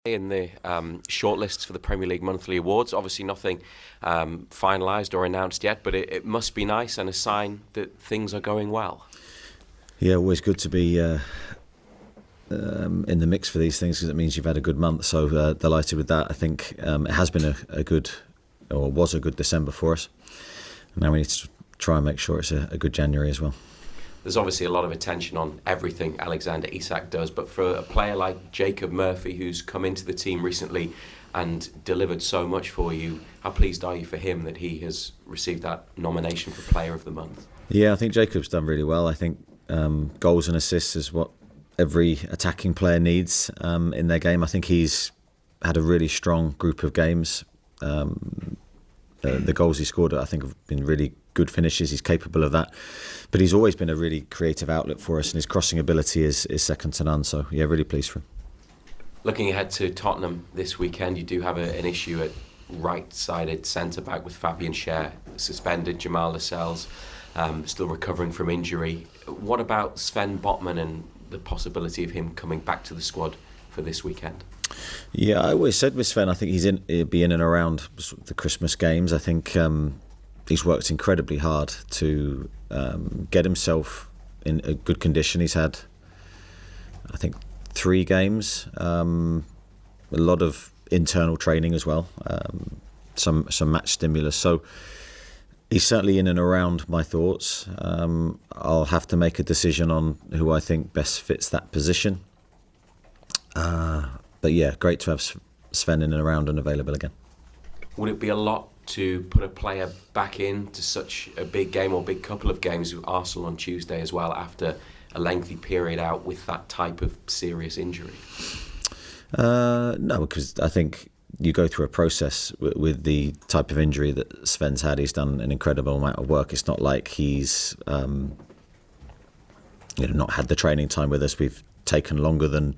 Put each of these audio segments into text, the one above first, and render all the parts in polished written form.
in the shortlists for the Premier League Monthly Awards. Obviously nothing finalised or announced yet, but it must be nice and a sign that things are going well. Yeah, always good to be in the mix for these things because it means you've had a good month. So delighted with that. I think it has been a good December for us. Now we need to try and make sure it's a good January as well. There's obviously a lot of attention on everything Alexander Isak does, but for a player like Jacob Murphy, who's come into the team recently and delivered so much for you, how pleased are you for him that he has received that nomination for Player of the Month? Yeah, I think Jacob's done really well. I think goals and assists is what every attacking player needs in their game. I think he's had a really strong group of games. The goals he scored, I think, have been really good finishes. He's capable of that. But he's always been a really creative outlet for us, and his crossing ability is second to none. So, yeah, really pleased for him. Looking ahead to Tottenham this weekend, you do have an issue at right-sided centre-back with Fabian Schär suspended, Jamal Lascelles still recovering from injury. What about Sven Botman and the possibility of him coming back to the squad for this weekend? Yeah, I always said with Sven, I think he'll be in and around the Christmas games. I think he's worked incredibly hard to get himself in a good condition. He's had, I think, 3 games, a lot of internal training as well, some match stimulus. So he's certainly in and around my thoughts. I'll have to make a decision on who I think best fits that position. But yeah, great to have Sven in and around and available again. Would it be a lot to put a player back into such a big game or big couple of games with Arsenal on Tuesday as well after a lengthy period out with that type of serious injury? No, because I think you go through a process with the type of injury that Sven's had. He's done an incredible amount of work. It's not like he's not had the training time with us. We've taken longer than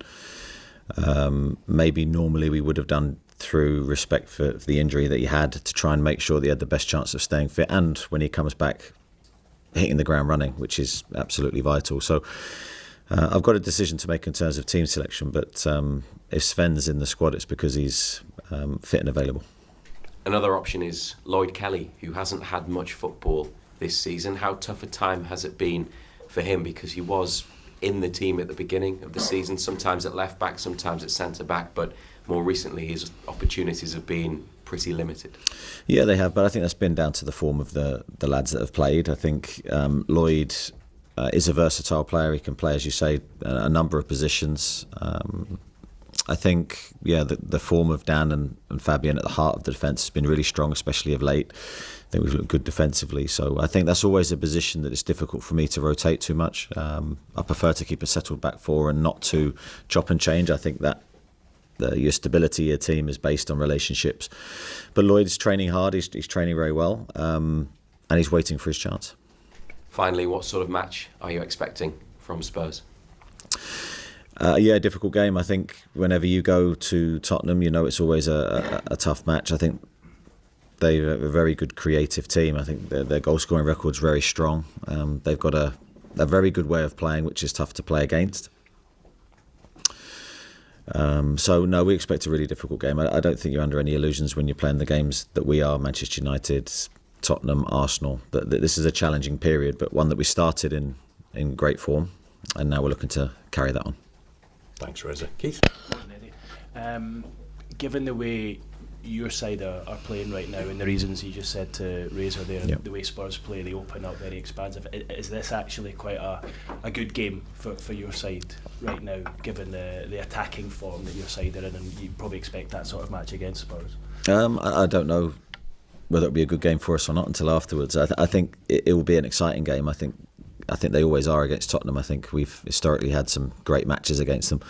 maybe normally we would have done through respect for the injury that he had to try and make sure that he had the best chance of staying fit and when he comes back hitting the ground running, which is absolutely vital. So I've got a decision to make in terms of team selection, but if Sven's in the squad it's because he's fit and available. Another option is Lloyd Kelly, who hasn't had much football this season. How tough a time has it been for him, because he was in the team at the beginning of the season, sometimes at left back, sometimes at centre back, but more recently his opportunities have been pretty limited. Yeah, they have, but I think that's been down to the form of the lads that have played. I think Lloyd is a versatile player. He can play, as you say, a number of positions. I think, the form of Dan and Fabian at the heart of the defence has been really strong, especially of late. I think we've looked good defensively. So I think that's always a position that it's difficult for me to rotate too much. I prefer to keep a settled back four and not to chop and change. I think that your stability, your team is based on relationships. But Lloyd's training hard. He's training very well. And he's waiting for his chance. Finally, what sort of match are you expecting from Spurs? Difficult game. I think whenever you go to Tottenham, it's always a tough match. I think they're a very good creative team. I think their goal scoring record's very strong. They've got a very good way of playing, which is tough to play against. No, we expect a really difficult game. I don't think you're under any illusions when you're playing the games that we are, Manchester United, Tottenham, Arsenal. That this is a challenging period, but one that we started in great form, and now we're looking to carry that on. Thanks, Reza. Keith? Given the way your side are playing right now and the reasons you just said to Reza there, the way Spurs play, they open up very expansive, is this actually quite a good game for your side right now, given the attacking form that your side are in, and you probably expect that sort of match against Spurs? I don't know whether it'll be a good game for us or not until afterwards. I think it will be an exciting game. I think they always are against Tottenham. I think we've historically had some great matches against them.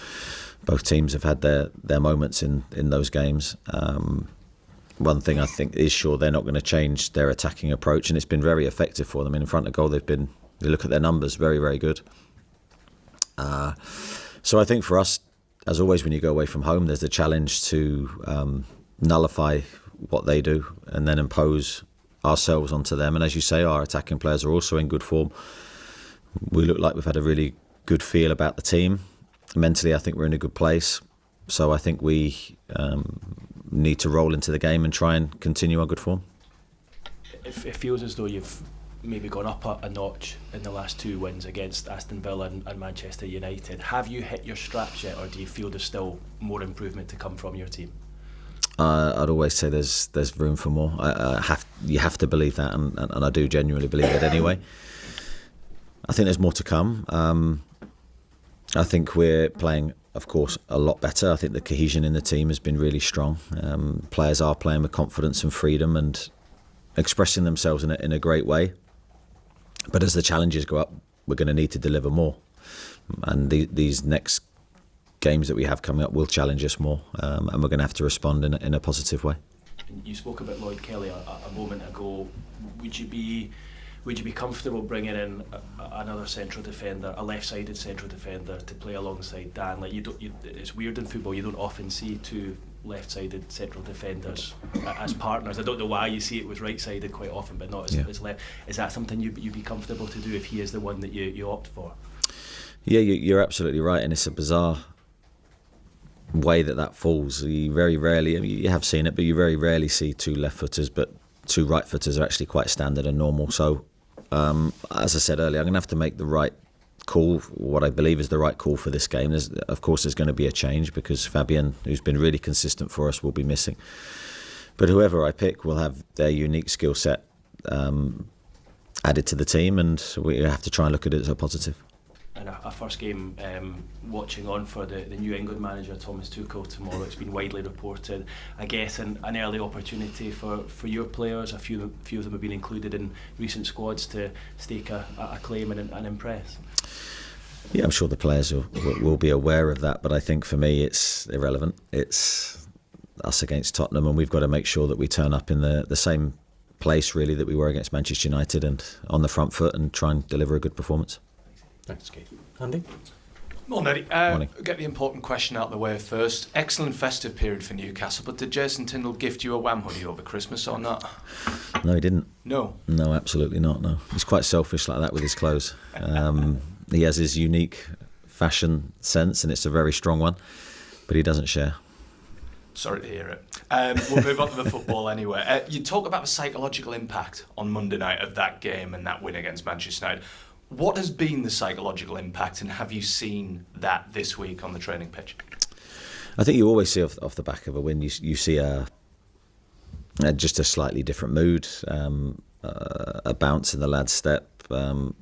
Both teams have had their moments in those games. One thing I think is sure, they're not going to change their attacking approach, and it's been very effective for them. In front of goal, they look at their numbers, very, very good. So I think for us, as always, when you go away from home, there's the challenge to nullify what they do and then impose ourselves onto them. And as you say, our attacking players are also in good form. We look like we've had a really good feel about the team. Mentally, I think we're in a good place. So I think we need to roll into the game and try and continue our good form. It feels as though you've maybe gone up a notch in the last 2 wins against Aston Villa and Manchester United. Have you hit your straps yet, or do you feel there's still more improvement to come from your team? I'd always say there's room for more. You have to believe that, and I do genuinely believe it anyway. I think there's more to come. I think we're playing, of course, a lot better. I think the cohesion in the team has been really strong. Players are playing with confidence and freedom and expressing themselves in a great way. But as the challenges go up, we're going to need to deliver more. And these next games that we have coming up will challenge us more, and we're going to have to respond in a positive way. You spoke about Lloyd Kelly a moment ago. Would you be comfortable bringing in another central defender, a left-sided central defender, to play alongside Dan? Like it's weird in football. You don't often see 2 left-sided central defenders as partners. I don't know why you see it with right-sided quite often, but not as left. Is that something you'd be comfortable to do if he is the one that you opt for? Yeah, you're absolutely right, and it's a bizarre way that falls. You very rarely, I mean, you have seen it, but you very rarely see 2 left-footers, but 2 right-footers are actually quite standard and normal. So, as I said earlier, I'm going to have to make the right call, what I believe is the right call for this game. Of course, there's going to be a change because Fabian, who's been really consistent for us, will be missing. But whoever I pick will have their unique skill set added to the team, and we have to try and look at it as a positive. And a first game watching on for the New England manager Thomas Tuchel tomorrow. It's been widely reported, I guess, an early opportunity for your players. A few of them have been included in recent squads to stake a claim and impress. Yeah, I'm sure the players will be aware of that, but I think for me it's irrelevant. It's us against Tottenham, and we've got to make sure that we turn up in the same place really that we were against Manchester United, and on the front foot, and try and deliver a good performance. Thanks, Keith. Andy? Morning. Morning. Get the important question out of the way first. Excellent festive period for Newcastle, but did Jason Tindall gift you a Wham hoodie over Christmas or not? No, he didn't. No? No, absolutely not, no. He's quite selfish like that with his clothes. He has his unique fashion sense, and it's a very strong one, but he doesn't share. Sorry to hear it. We'll move on to the football anyway. You talk about the psychological impact on Monday night of that game and that win against Manchester United. What has been the psychological impact, and have you seen that this week on the training pitch? I think you always see off the back of a win, you see just a slightly different mood, a bounce in the lad's step,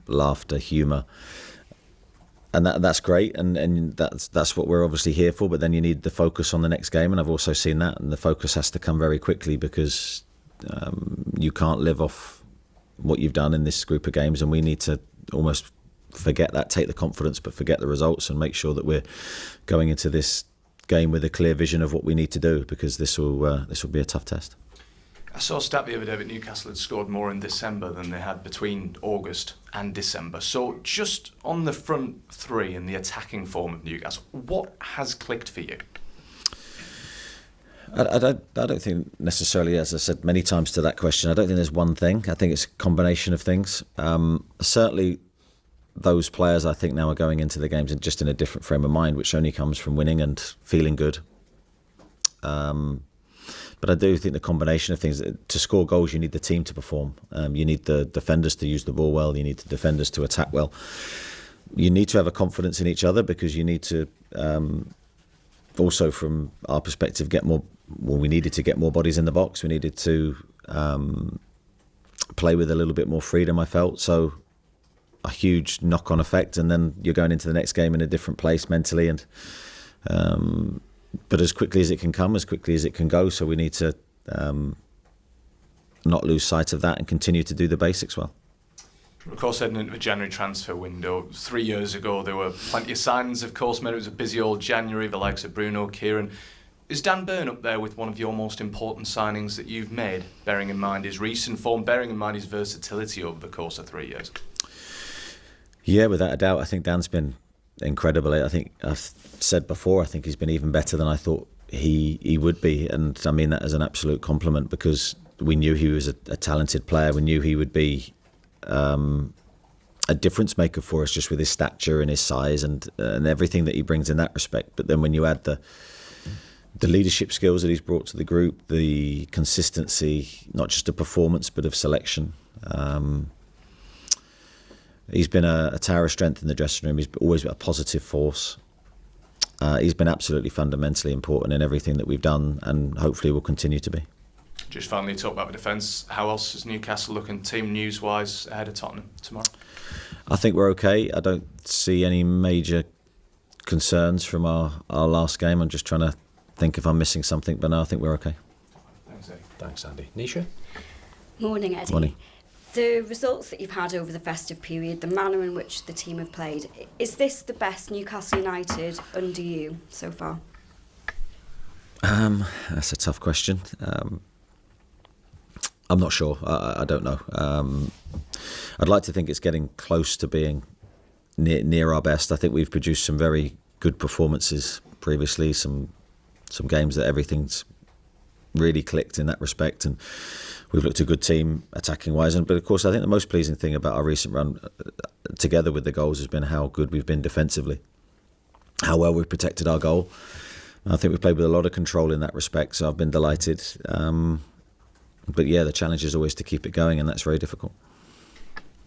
laughter, humour. And that's great, and that's what we're obviously here for. But then you need the focus on the next game, and I've also seen that, and the focus has to come very quickly because you can't live off what you've done in this group of games, and we need to almost forget that, take the confidence, but forget the results, and make sure that we're going into this game with a clear vision of what we need to do, because this will be a tough test. I saw a stat the other day that Newcastle had scored more in December than they had between August and December. So just on the front three and the attacking form of Newcastle, what has clicked for you? I don't think necessarily, as I said many times to that question, I don't think there's one thing. I think it's a combination of things. Certainly those players I think now are going into the games just in a different frame of mind, which only comes from winning and feeling good. But I do think the combination of things, to score goals, you need the team to perform. You need the defenders to use the ball well. You need the defenders to attack well. You need to have a confidence in each other, because you need to also, from our perspective, get more. Well, we needed to get more bodies in the box. We needed to play with a little bit more freedom, I felt. So a huge knock-on effect, and then you're going into the next game in a different place mentally, and but as quickly as it can come, as quickly as it can go. So we need to not lose sight of that and continue to do the basics well. Of course, heading into the January transfer window, 3 years ago there were plenty of signings, of course, mate. It was a busy old January, the likes of Bruno, Kieran. Is Dan Burn up there with one of your most important signings that you've made, bearing in mind his recent form, bearing in mind his versatility over the course of 3 years? Yeah, without a doubt. I think Dan's been incredible. I think I've said before, I think he's been even better than I thought he would be. And I mean that as an absolute compliment, because we knew he was a talented player. We knew he would be a difference maker for us, just with his stature and his size and everything that he brings in that respect. But then when you add the the leadership skills that he's brought to the group, the consistency, not just of performance but of selection. He's been a tower of strength in the dressing room. He's always been a positive force. He's been absolutely fundamentally important in everything that we've done, and hopefully will continue to be. Just finally, talk about the defence. How else is Newcastle looking team news-wise ahead of Tottenham tomorrow? I think we're okay. I don't see any major concerns from our last game. I'm just trying to think if I'm missing something, but no, I think we're okay. Thanks, Eddie. Thanks, Andy. Nisha? Morning, Eddie. Morning. The results that you've had over the festive period, the manner in which the team have played, is this the best Newcastle United under you so far? That's a tough question. I'm not sure. I don't know. I'd like to think it's getting close to being near our best. I think we've produced some very good performances previously, some games that everything's really clicked in that respect, and we've looked a good team attacking wise. But of course, I think the most pleasing thing about our recent run, together with the goals, has been how good we've been defensively, how well we've protected our goal. I think we've played with a lot of control in that respect, so I've been delighted. But yeah, the challenge is always to keep it going, and that's very difficult.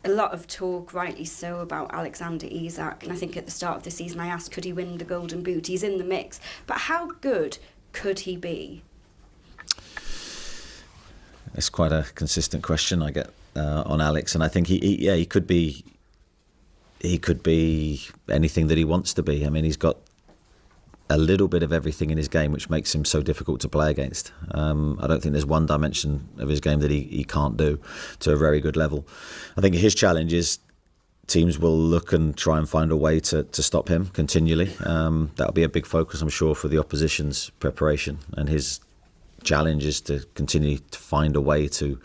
A lot of talk, rightly so, about Alexander Isak, and I think at the start of the season I asked, could he win the Golden Boot? He's in the mix, but how good could he be? It's quite a consistent question I get on Alex, and I think he could be. He could be anything that he wants to be. I mean, he's got a little bit of everything in his game, which makes him so difficult to play against. I don't think there's one dimension of his game that he can't do to a very good level. I think his challenge is teams will look and try and find a way to stop him continually. That'll be a big focus, I'm sure, for the opposition's preparation, and his challenge is to continue to find a way to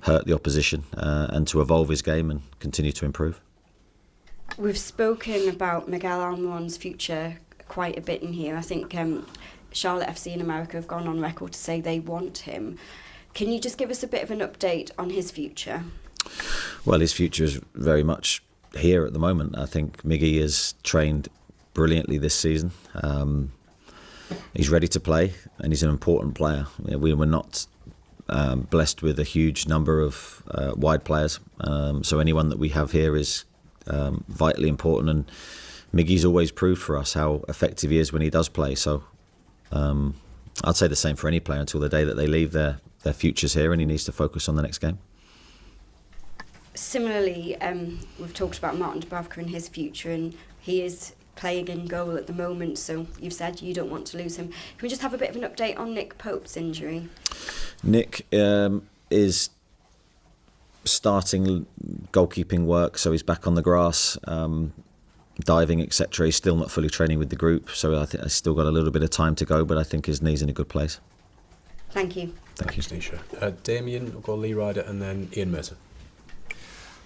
hurt the opposition and to evolve his game and continue to improve. We've spoken about Miguel Almiron's future quite a bit in here. I think Charlotte FC in America have gone on record to say they want him. Can you just give us a bit of an update on his future? Well, his future is very much here at the moment. I think Miggy has trained brilliantly this season. He's ready to play, and he's an important player. We were not blessed with a huge number of wide players, so anyone that we have here is vitally important, and Miggy's always proved for us how effective he is when he does play. So I'd say the same for any player until the day that they leave their futures here, and he needs to focus on the next game. Similarly, we've talked about Martin Dubravka and his future, and he is playing in goal at the moment, so you've said you don't want to lose him. Can we just have a bit of an update on Nick Pope's injury? Nick is starting goalkeeping work, so he's back on the grass, diving, etc. He's still not fully training with the group, so I think he's still got a little bit of time to go, but I think his knee's in a good place. Thank you. Thank you. Nisha. Damien, we'll go Lee Ryder and then Ian Merton.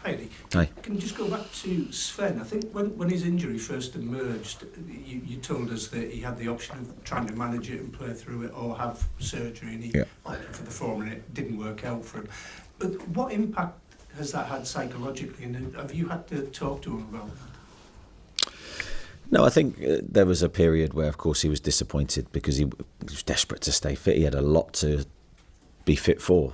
Hi, Eddie. Hi. Can you just go back to Sven? I think when his injury first emerged, you told us that he had the option of trying to manage it and play through it or have surgery, and he opted for the former, and it didn't work out for him. But what impact has that had psychologically, and have you had to talk to him about that? No, I think there was a period where, of course, he was disappointed because he was desperate to stay fit. He had a lot to be fit for.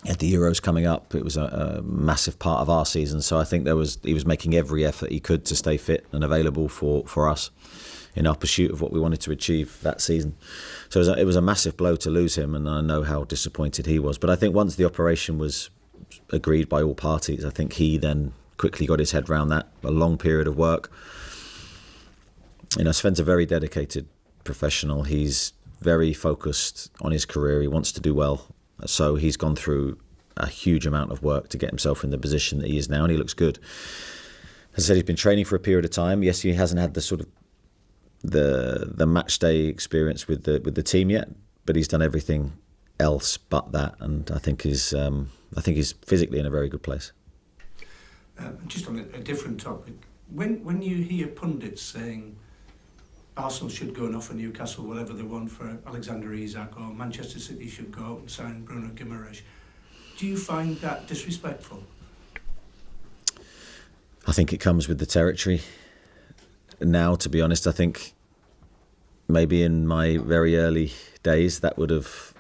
He had the Euros coming up. It was a massive part of our season. So I think he was making every effort he could to stay fit and available for us in our pursuit of what we wanted to achieve that season. So it was a massive blow to lose him, and I know how disappointed he was. But I think once the operation was agreed by all parties, I think he then quickly got his head around that, a long period of work. Sven's a very dedicated professional. He's very focused on his career. He wants to do well. So he's gone through a huge amount of work to get himself in the position that he is now, and he looks good. As I said, he's been training for a period of time. Yes, he hasn't had the sort of the match day experience with the team yet, but he's done everything else but that, and I think he's physically in a very good place. Just on a different topic, when you hear pundits saying Arsenal should go and offer Newcastle whatever they want for Alexander Isak, or Manchester City should go out and sign Bruno Guimaraes, do you find that disrespectful? I think it comes with the territory. Now, to be honest, I think maybe in my very early days that would have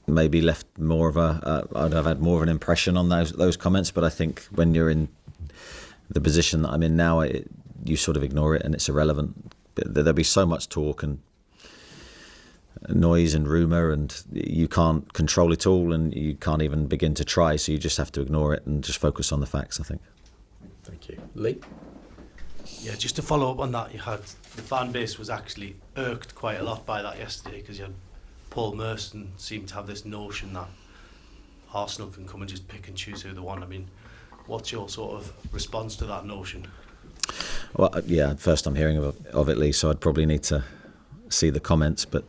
maybe left more of I'd have had more of an impression on those comments. But I think when you're in the position that I'm in now, you sort of ignore it and it's irrelevant. There'll be so much talk and noise and rumour, and you can't control it all, and you can't even begin to try. So you just have to ignore it and just focus on the facts, I think. Thank you. Lee? Yeah, just to follow up on that, the fan base was actually irked quite a lot by that yesterday, because you had Paul Merson seemed to have this notion that Arsenal can come and just pick and choose who they want. I mean, what's your sort of response to that notion? Well, yeah, first I'm hearing of it, Lee, so I'd probably need to see the comments. But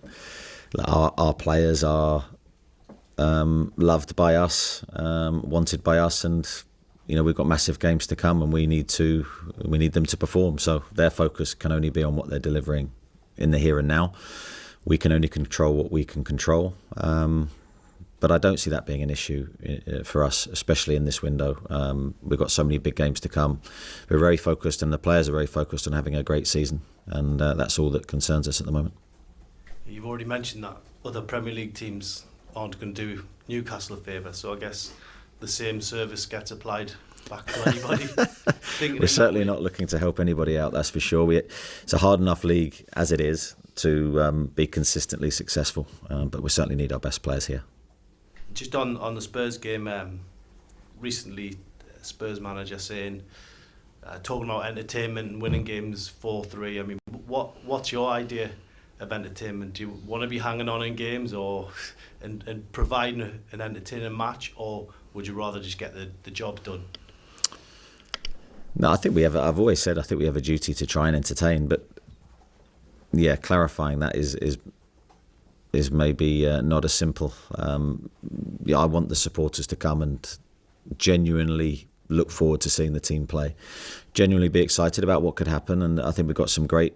our players are loved by us, wanted by us, and we've got massive games to come, and we need them to perform. So their focus can only be on what they're delivering in the here and now. We can only control what we can control. But I don't see that being an issue for us, especially in this window. We've got so many big games to come. We're very focused, and the players are very focused on having a great season, and that's all that concerns us at the moment. You've already mentioned that other Premier League teams aren't going to do Newcastle a favour, so I guess the same service gets applied back to anybody. We're certainly not looking to help anybody out, that's for sure. It's a hard enough league as it is to be consistently successful, but we certainly need our best players here. Just on the Spurs game, recently Spurs manager saying, talking about entertainment and winning games 4-3. I mean, what's your idea of entertainment? Do you want to be hanging on in games and providing an entertaining match, or would you rather just get the job done? No, I've always said I think we have a duty to try and entertain, but yeah, clarifying that is maybe not as simple. I want the supporters to come and genuinely look forward to seeing the team play, genuinely be excited about what could happen, and I think we've got some great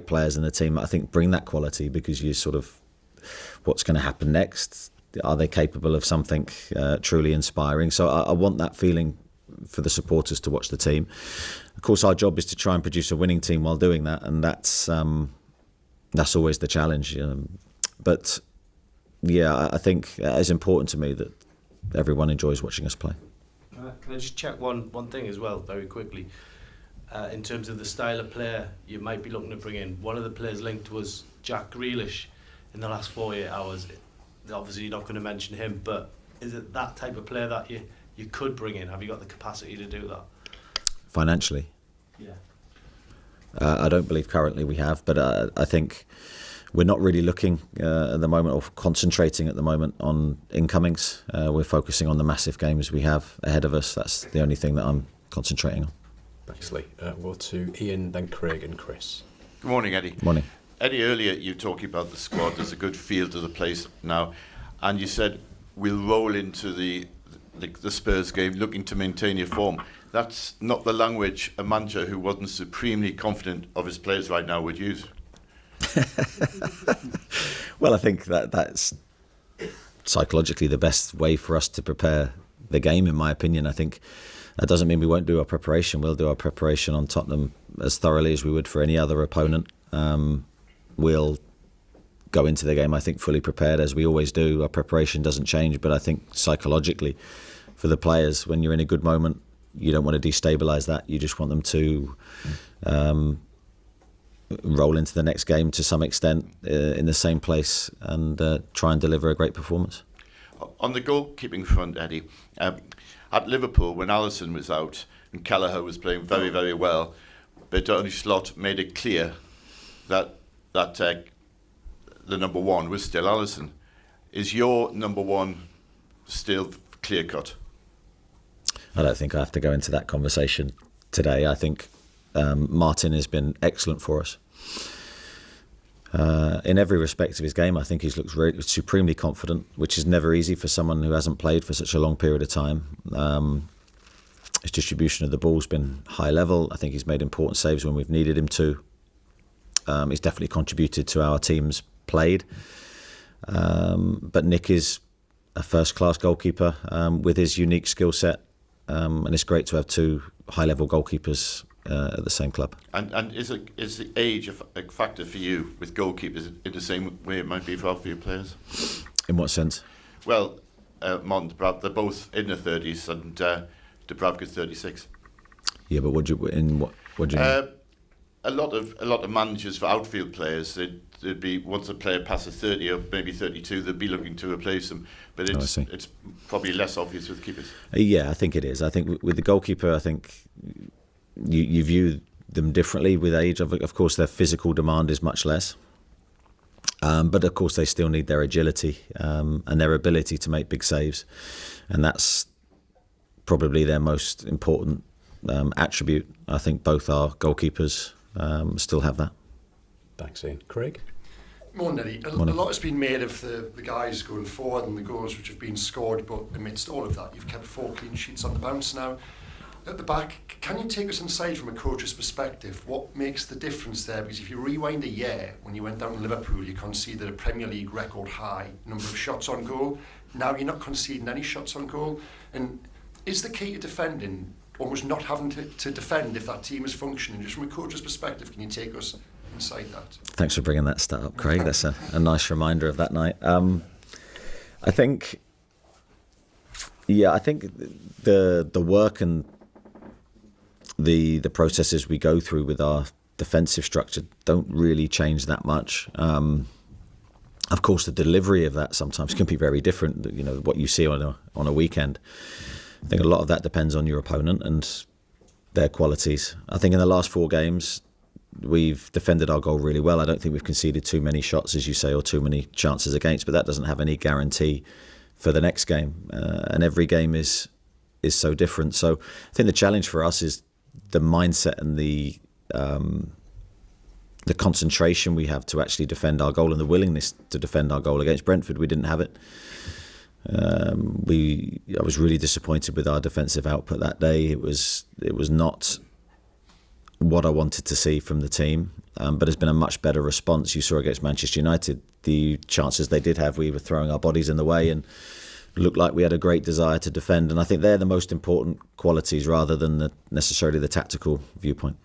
players in the team that I think bring that quality, because you sort of, what's going to happen next? Are they capable of something truly inspiring? So I want that feeling for the supporters to watch the team. Of course, our job is to try and produce a winning team while doing that, and that's always the challenge. But yeah, I think it's important to me that everyone enjoys watching us play. Can I just check one thing as well, very quickly? In terms of the style of player you might be looking to bring in, one of the players linked was Jack Grealish in the last 48 hours. Obviously, you're not going to mention him, but is it that type of player that you could bring in? Have you got the capacity to do that? Financially? Yeah. I don't believe currently we have, but I think we're not really looking at the moment, or concentrating at the moment, on incomings. We're focusing on the massive games we have ahead of us. That's the only thing that I'm concentrating on. Thanks, Lee. We'll to Ian, then Craig and Chris. Good morning, Eddie. Morning. Eddie, earlier you talking about the squad. There's a good feel to the place now, and you said we'll roll into the Spurs game looking to maintain your form. That's not the language a manager who wasn't supremely confident of his players right now would use. Well, I think that's psychologically the best way for us to prepare the game, in my opinion. I think that doesn't mean we won't do our preparation. We'll do our preparation on Tottenham as thoroughly as we would for any other opponent. We'll go into the game, I think, fully prepared, as we always do. Our preparation doesn't change, but I think psychologically for the players, when you're in a good moment, you don't want to destabilise that. You just want them to roll into the next game to some extent in the same place and try and deliver a great performance. On the goalkeeping front, Eddie, at Liverpool, when Alisson was out and Kelleher was playing very, very well, but Tony Slot made it clear that the number one was still Alisson. Is your number one still clear-cut? I don't think I have to go into that conversation today. I think Martin has been excellent for us. In every respect of his game, I think he's looked really supremely confident, which is never easy for someone who hasn't played for such a long period of time. His distribution of the ball's been high level. I think he's made important saves when we've needed him to. He's definitely contributed to our team's played. But Nick is a first-class goalkeeper with his unique skill set. And it's great to have two high-level goalkeepers at the same club. And is the age a factor for you with goalkeepers in the same way it might be for other players? In what sense? Well, Mont, they're both in their 30s, and Dubravka's 36. Yeah, but what do you mean? A lot of managers for outfield players, they'd be, once a player passes 30 or maybe 32, they'd be looking to replace them. But it's probably less obvious with keepers. Yeah, I think it is. I think with the goalkeeper, I think you view them differently with age. Of course, their physical demand is much less. But of course, they still need their agility and their ability to make big saves. And that's probably their most important attribute. I think both our goalkeepers still have that. Thanks, Ian. Craig? Morning, Eddie. A lot has been made of the guys going forward and the goals which have been scored, but amidst all of that, you've kept 4 clean sheets on the bounce now. At the back, can you take us inside from a coach's perspective? What makes the difference there? Because if you rewind a year, when you went down to Liverpool, you conceded a Premier League record high number of shots on goal. Now you're not conceding any shots on goal. And is the key to defending almost not having to defend if that team is functioning? Just from a coach's perspective, can you take us inside that? Thanks for bringing that stat up, Craig. That's a nice reminder of that night. I think the work and the processes we go through with our defensive structure don't really change that much. Of course, the delivery of that sometimes can be very different. You know, what you see on a weekend. I think a lot of that depends on your opponent and their qualities. I think in the last 4 games, we've defended our goal really well. I don't think we've conceded too many shots, as you say, or too many chances against, but that doesn't have any guarantee for the next game. And every game is so different. So I think the challenge for us is the mindset and the concentration we have to actually defend our goal and the willingness to defend our goal. Against Brentford, we didn't have it. I was really disappointed with our defensive output that day. It was not what I wanted to see from the team, but there's been a much better response. You saw against Manchester United, the chances they did have, we were throwing our bodies in the way and looked like we had a great desire to defend. And I think they're the most important qualities rather than necessarily the tactical viewpoint.